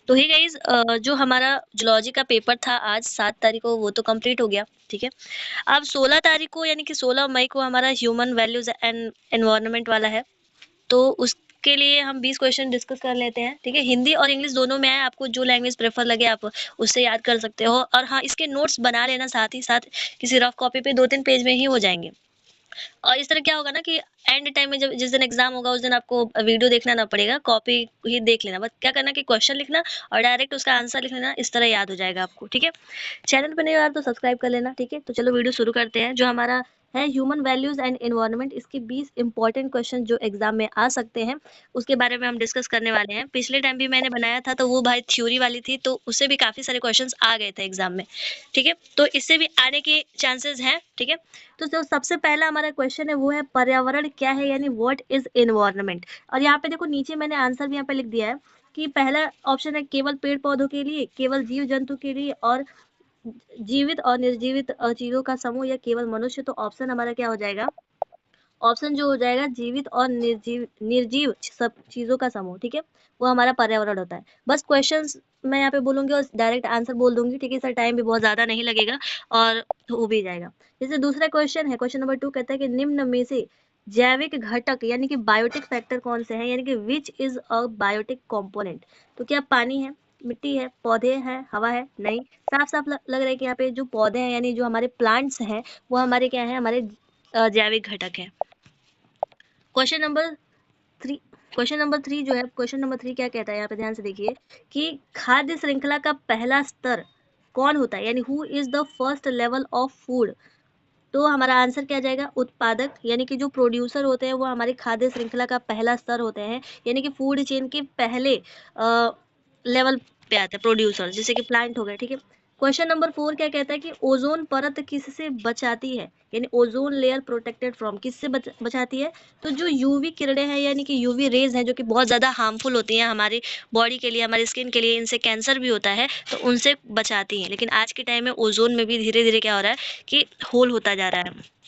तो ही गाइस जो हमारा जूलॉजी का पेपर था आज 7 तारीख को वो तो कंप्लीट हो गया, ठीक है। अब 16 तारीख को यानी कि 16 मई को हमारा ह्यूमन वैल्यूज एंड एनवायरनमेंट वाला है। तो उसके लिए हम 20 क्वेश्चन डिस्कस कर लेते हैं, ठीक है। हिंदी और इंग्लिश दोनों में है, आपको जो लैंग्वेज प्रेफर लगे आप उससे याद कर सकते हो। और हाँ, इसके नोट्स बना लेना साथ ही साथ, किसी रफ कॉपी पे 2-3 पेज में ही हो जाएंगे। और इस तरह क्या होगा ना कि एंड टाइम में जब जिस दिन एग्जाम होगा उस दिन आपको वीडियो देखना ना पड़ेगा, कॉपी ही देख लेना। बस क्या करना कि क्वेश्चन लिखना और डायरेक्ट उसका आंसर लिख लेना, इस तरह याद हो जाएगा आपको, ठीक है। चैनल पे नहीं हो यार तो सब्सक्राइब कर लेना, ठीक है। तो चलो वीडियो शुरू करते हैं। जो हमारा है ह्यूमन वैल्यूज एंड एनवायरनमेंट, इसके 20 इंपॉर्टेंट क्वेश्चन जो एग्जाम में आ सकते हैं उसके बारे में हम डिस्कस करने वाले हैं। पिछले टाइम भी मैंने बनाया था तो वो भाई थ्योरी वाली थी, तो उससे भी काफी सारे क्वेश्चंस आ गए थे एग्जाम में, ठीक है। तो इससे भी आने के चांसेस हैं, ठीक है। तो जो सबसे पहला हमारा क्वेश्चन है वो है पर्यावरण क्या है, यानी व्हाट इज एनवायरनमेंट। और यहाँ पे देखो नीचे मैंने आंसर भी यहाँ पे लिख दिया है कि पहला ऑप्शन है केवल पेड़ पौधों के लिए, केवल जीव जंतु के लिए, और जीवित और निर्जीवित चीजों का समूह, या केवल मनुष्य। तो ऑप्शन हमारा क्या हो जाएगा, ऑप्शन जो हो जाएगा जीवित और निर्जीव निर्जीव सब चीजों का समूह, ठीक है। वो हमारा पर्यावरण होता है। बस क्वेश्चंस मैं यहाँ पे बोलूंगी और डायरेक्ट आंसर बोल दूंगी, ठीक है। सर टाइम भी बहुत ज्यादा नहीं लगेगा और हो भी जाएगा। जैसे दूसरा क्वेश्चन है, क्वेश्चन नंबर 2 कहता है कि निम्न में से जैविक घटक यानी कि बायोटिक फैक्टर कौन से हैं, यानी कि which is a biotic component. तो क्या पानी है, मिट्टी है, पौधे हैं, हवा है? नहीं। साफ साफ लग रहा है कि यहाँ पे जो पौधे हैं यानी जो हमारे प्लांट्स हैं वो हमारे क्या है, हमारे जैविक घटक है। क्वेश्चन नंबर 3, क्वेश्चन नंबर 3 जो है, क्वेश्चन नंबर 3 क्या कहता है, यहाँ पे ध्यान से देखिए कि खाद्य श्रृंखला का पहला स्तर कौन होता है, यानी who is the first level of food. तो हमारा आंसर क्या जाएगा, उत्पादक, यानी कि जो प्रोड्यूसर होते हैं वो हमारी खाद्य श्रृंखला का पहला स्तर होते हैं, यानी कि फूड चेन के पहले लेवल पे आते हैं प्रोड्यूसर, जैसे कि प्लांट हो गए, ठीक है। क्वेश्चन नंबर 4 क्या कहता है कि ओजोन परत किससे बचाती है, यानी ओजोन लेयर प्रोटेक्टेड फ्रॉम, किससे बचाती है। तो जो यूवी किरणें हैं यानी कि यूवी रेज हैं जो कि बहुत ज़्यादा हार्मफुल होती हैं हमारी बॉडी के लिए, हमारी स्किन के लिए, इनसे कैंसर भी होता है, तो उनसे बचाती हैं। लेकिन आज के टाइम में ओजोन में भी धीरे धीरे क्या हो रहा है कि होल होता जा रहा है।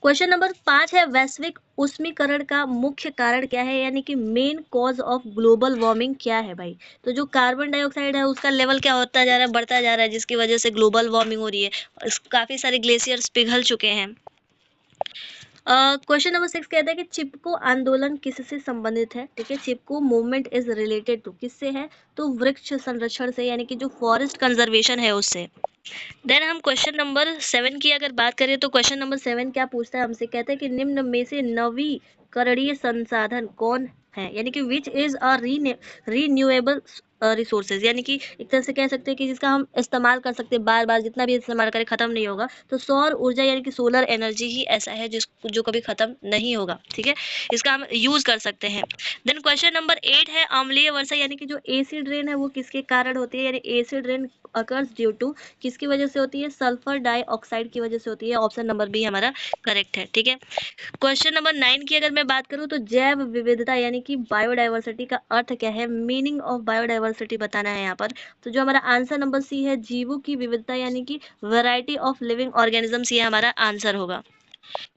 क्वेश्चन नंबर 5 है वैश्विक उष्मीकरण का मुख्य कारण क्या है, यानी कि main cause of global warming क्या है भाई। तो जो कार्बन डाइऑक्साइड है उसका लेवल क्या होता जा रहा है, बढ़ता जा रहा है, जिसकी वजह से ग्लोबल वार्मिंग हो रही है। काफी सारे ग्लेशियर्स पिघल चुके हैं। क्वेश्चन नंबर 6 कहता है कि चिपको आंदोलन किससे संबंधित है, ठीक है। चिपको मूवमेंट इज रिलेटेड टू, किससे है, तो वृक्ष संरक्षण से, यानी कि जो फॉरेस्ट कंजर्वेशन है उससे। देन हम क्वेश्चन नंबर 7 की अगर बात करें तो क्वेश्चन नंबर 7 क्या पूछता है हमसे, कहता है कि निम्न में से नवीकरणीय संसाधन कौन है, यानी कि which is a renewable resources, यानी कि एक तरह से कह सकते हैं कि जिसका हम इस्तेमाल कर सकते हैं बार बार, जितना भी इस्तेमाल करें खत्म नहीं होगा। तो सौर ऊर्जा यानी कि सोलर एनर्जी ही ऐसा है जो कभी खत्म नहीं होगा, ठीक है। इसका हम यूज कर सकते हैं। देन क्वेश्चन नंबर 8 है अम्लीय वर्षा, यानी कि जो एसिड रेन है वो किसके कारण होती है, यानी acid rain occurs due to, किसकी वजह से होती है, सल्फर डाइऑक्साइड की वजह से होती है। ऑप्शन नंबर बी हमारा करेक्ट है, ठीक है। क्वेश्चन नंबर 9 की अगर मैं बात करूं तो जैव विविधता यानी कि बायोडाइवर्सिटी का अर्थ क्या है, मीनिंग ऑफ बायोडाइवर्सिटी बताना है यहाँ पर। तो जो हमारा आंसर नंबर सी है जीवों की विविधता यानी कि वैरायटी ऑफ लिविंग ऑर्गेनिजम्स, ये हमारा आंसर होगा।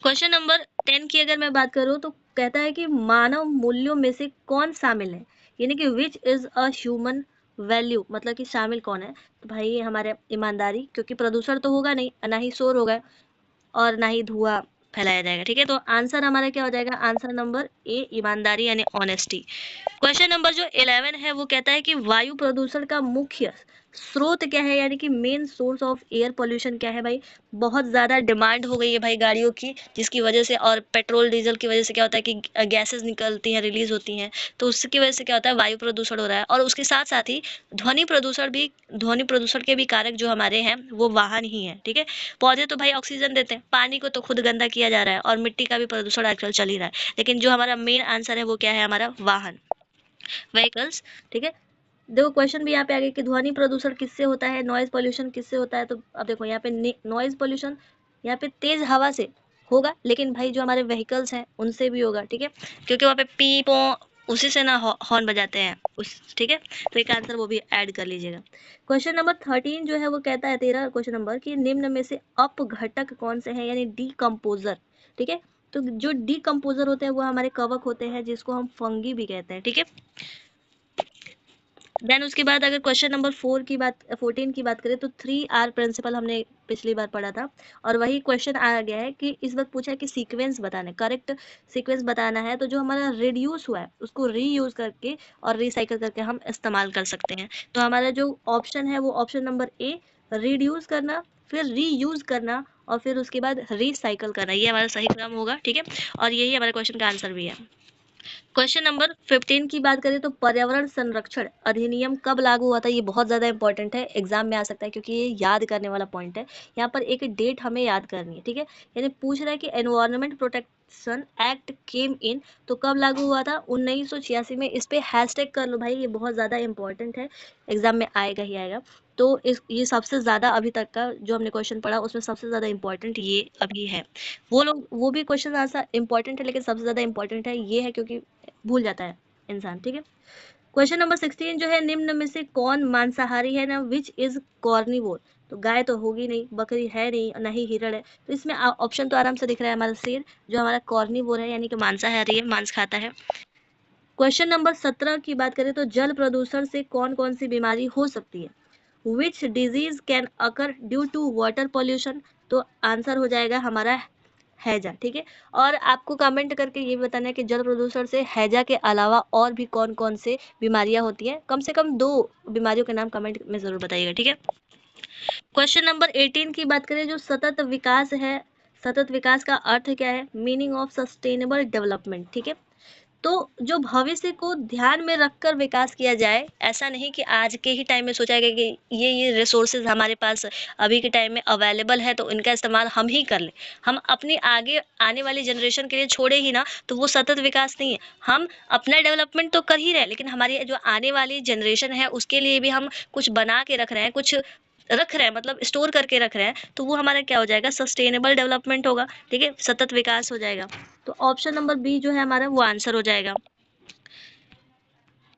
क्वेश्चन नंबर 10 की अगर मैं बात करूं तो कहता है कि मानव मूल्यों में से कौन शामिल है, यानी कि which is a human value, मतलब कि शामिल कौन है। तो भाई ये हमारे ईमानदारी, क्योंकि प्रदूषण तो होगा नहीं, ना ही शोर होगा और ना ही धुआं फैलाया जाएगा, ठीक है। तो आंसर हमारा क्या हो जाएगा, आंसर नंबर ए ईमानदारी यानी ऑनेस्टी। क्वेश्चन नंबर जो 11 है वो कहता है कि वायु प्रदूषण का मुख्य स्रोत क्या है, यानी कि main source of air pollution क्या है भाई। बहुत ज़्यादा डिमांड हो गई है भाई गाड़ियों की, जिसकी वजह से और पेट्रोल डीजल की वजह से क्या होता है कि गैसेस निकलती हैं, रिलीज होती हैं, तो उसकी वजह से क्या होता है वायु प्रदूषण हो रहा है। और उसके साथ साथ ही ध्वनि प्रदूषण के भी कारक जो हमारे हैं वो वाहन ही है, ठीक है। पौधे तो भाई ऑक्सीजन देते हैं, पानी को तो खुद गंदा किया जा रहा है, और मिट्टी का भी प्रदूषण आजकल चल ही रहा है। लेकिन जो हमारा मेन आंसर है वो क्या है, हमारा वाहन, व्हीकल्स, ठीक है। देखो क्वेश्चन भी यहाँ पे आगे कि ध्वनि प्रदूषण किससे होता है, नॉइज पोल्यूशन किससे होता है। तो अब देखो यहाँ पे नॉइज पोल्यूशन यहाँ पे तेज हवा से होगा, लेकिन भाई जो हमारे व्हीकल्स हैं उनसे भी होगा, ठीक है, क्योंकि वहाँ पे पी पो उसी से ना हॉर्न बजाते हैं उस, ठीक है। तो एक आंसर वो भी ऐड कर लीजिएगा। क्वेश्चन नंबर 13 जो है वो कहता है 13 क्वेश्चन नंबर कि निम्न में से अपघटक कौन से हैं, यानी डीकम्पोजर, ठीक है। तो जो डीकम्पोजर होते हैं वो हमारे कवक होते हैं, जिसको हम फंगी भी कहते हैं, ठीक है। देन उसके बाद अगर क्वेश्चन नंबर 14 की बात करें तो 3R प्रिंसिपल हमने पिछली बार पढ़ा था, और वही क्वेश्चन आ गया है कि इस वक्त पूछा है कि सीक्वेंस बताना है, करेक्ट सीक्वेंस बताना है। तो जो हमारा रिड्यूस हुआ है उसको रीयूज करके और रिसाइकल करके हम इस्तेमाल कर सकते हैं। तो हमारा जो ऑप्शन है वो ऑप्शन नंबर ए, रिड्यूस करना, फिर रीयूज करना और फिर उसके बाद रिसाइकल करना, ये हमारा सही क्रम होगा। ठीक है, और यही हमारे क्वेश्चन का आंसर भी है। क्वेश्चन नंबर 15 की बात करें तो पर्यावरण संरक्षण अधिनियम कब लागू हुआ था, ये बहुत ज़्यादा इंपॉर्टेंट है, एग्जाम में आ सकता है क्योंकि ये याद करने वाला पॉइंट है। यहाँ पर एक डेट हमें याद करनी है। ठीक है, यानी पूछ रहा है कि एनवायरनमेंट प्रोटेक्शन एक्ट केम इन, तो कब लागू हुआ था, 1986 में। इस पे हैशटैग कर लो भाई, ये बहुत ज़्यादा इंपॉर्टेंट है, एग्जाम में आएगा ही आएगा। तो इस ये सबसे ज़्यादा अभी तक का जो हमने क्वेश्चन पढ़ा उसमें सबसे ज़्यादा इंपॉर्टेंट ये अभी है। वो भी क्वेश्चन आंसर इंपॉर्टेंट है, लेकिन सबसे ज़्यादा इंपॉर्टेंट है ये है क्योंकि भूल जाता है इंसान। ठीक है, क्वेश्चन नंबर 16 जो है, निम्न में से कौन मांसाहारी है ना, विच इज कॉर्निवोर। तो गाय तो होगी नहीं, बकरी है नहीं, ना ही हिरण है, तो इसमें ऑप्शन तो आराम से दिख रहा है हमारा शेर, जो हमारा कॉर्निवोर है यानी कि मांसाहारी है, मांस खाता है। क्वेश्चन नंबर 17 की बात करें तो जल प्रदूषण से कौन कौन सी बीमारी हो सकती है, which disease can occur due to water pollution. तो आंसर हो जाएगा हमारा हैजा। ठीक है, और आपको कमेंट करके ये बताना है कि जल प्रदूषण से हैजा के अलावा और भी कौन कौन से बीमारियां होती हैं, कम से कम 2 बीमारियों के नाम कमेंट में जरूर बताइएगा। ठीक है, क्वेश्चन नंबर 18 की बात करें जो सतत विकास है, सतत विकास का अर्थ क्या है, मीनिंग ऑफ सस्टेनेबल डेवलपमेंट। ठीक है, तो जो भविष्य को ध्यान में रखकर विकास किया जाए, ऐसा नहीं कि आज के ही टाइम में सोचा गया कि ये रिसोर्सेज हमारे पास अभी के टाइम में अवेलेबल है तो इनका इस्तेमाल हम ही कर लें, हम अपनी आगे आने वाली जनरेशन के लिए छोड़े ही ना, तो वो सतत विकास नहीं है। हम अपना डेवलपमेंट तो कर ही रहे हैं, लेकिन हमारी जो आने वाली जनरेशन है उसके लिए भी हम कुछ बना के रख रहे हैं, कुछ रख रहे हैं, मतलब स्टोर करके रख रहे हैं, तो वो हमारा क्या हो जाएगा, सस्टेनेबल डेवलपमेंट होगा। ठीक है, सतत विकास हो जाएगा। तो ऑप्शन नंबर बी जो है हमारा वो आंसर हो जाएगा।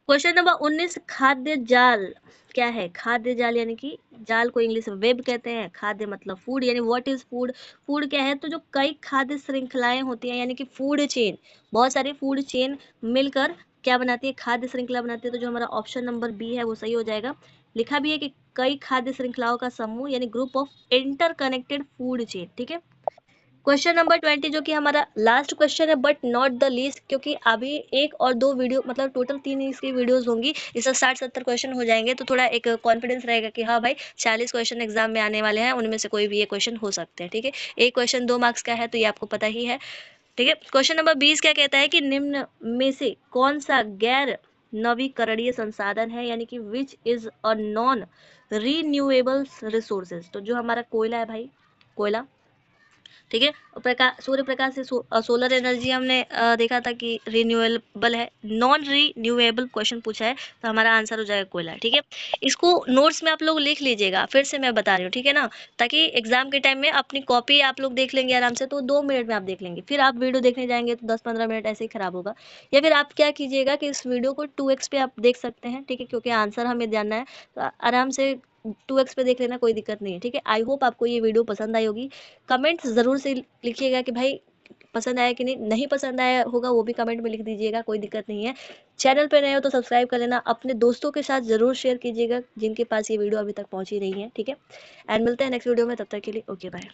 क्वेश्चन नंबर 19, खाद्य जाल क्या है, खाद्य जाल यानी कि जाल को इंग्लिश में वेब कहते हैं, खाद्य मतलब फूड, यानी व्हाट इज फूड। फूड क्या है, तो जो कई खाद्य श्रृंखलाएं होती हैं यानी कि फूड चेन, बहुत सारी फूड चेन मिलकर क्या बनाती है, खाद्य श्रृंखला बनाती है। तो जो हमारा ऑप्शन नंबर बी है वो सही हो जाएगा। लिखा भी है कि कई खाद्य श्रृंखलाओं का समूह यानी group of interconnected food chain. ठीक है, क्वेश्चन नंबर 20 जो कि हमारा लास्ट क्वेश्चन है बट नॉट द लीस्ट, क्योंकि अभी एक और दो वीडियो मतलब टोटल 3 इसकी वीडियोस होंगी, इससे 60-70 क्वेश्चन हो जाएंगे, तो थोड़ा एक कॉन्फिडेंस रहेगा कि हाँ भाई 40 क्वेश्चन एग्जाम में आने वाले हैं, उनमें से कोई भी ये क्वेश्चन हो सकते हैं। ठीक है, एक क्वेश्चन 2 मार्क्स का है तो ये आपको पता ही है। ठीक है, क्वेश्चन नंबर 20 क्या कहता है कि निम्न में से कौन सा गैर नवीकरणीय संसाधन है, यानी कि which is a non renewable resources. तो जो हमारा कोयला है भाई, कोयला। ठीक है, सूर्य प्रकाश से सोलर एनर्जी हमने देखा था कि रिन्यूएबल है, नॉन रिन्यूएबल क्वेश्चन पूछा है, तो हमारा आंसर हो जाएगा कोयला। ठीक है, इसको नोट्स में आप लोग लिख लीजिएगा, फिर से मैं बता रही हूँ, ठीक है ना, ताकि एग्जाम के टाइम में अपनी कॉपी आप लोग देख लेंगे आराम से, तो 2 मिनट में आप देख लेंगे, फिर आप वीडियो देखने जाएंगे तो 10-15 मिनट ऐसे ही खराब होगा। या फिर आप क्या कीजिएगा कि इस वीडियो को 2x पे आप देख सकते हैं। ठीक है, क्योंकि आंसर हमें जानना है, तो आराम से 2x पे देख लेना, कोई दिक्कत नहीं है। ठीक है, आई होप आपको ये वीडियो पसंद आई होगी। कमेंट ज़रूर से लिखिएगा कि भाई पसंद आया कि नहीं, नहीं पसंद आया होगा वो भी कमेंट में लिख दीजिएगा, कोई दिक्कत नहीं है। चैनल पे नए हो तो सब्सक्राइब कर लेना, अपने दोस्तों के साथ ज़रूर शेयर कीजिएगा जिनके पास ये वीडियो अभी तक पहुंची नहीं है। ठीक है, एंड मिलते हैं नेक्स्ट वीडियो में, तब तक के लिए ओके बाय।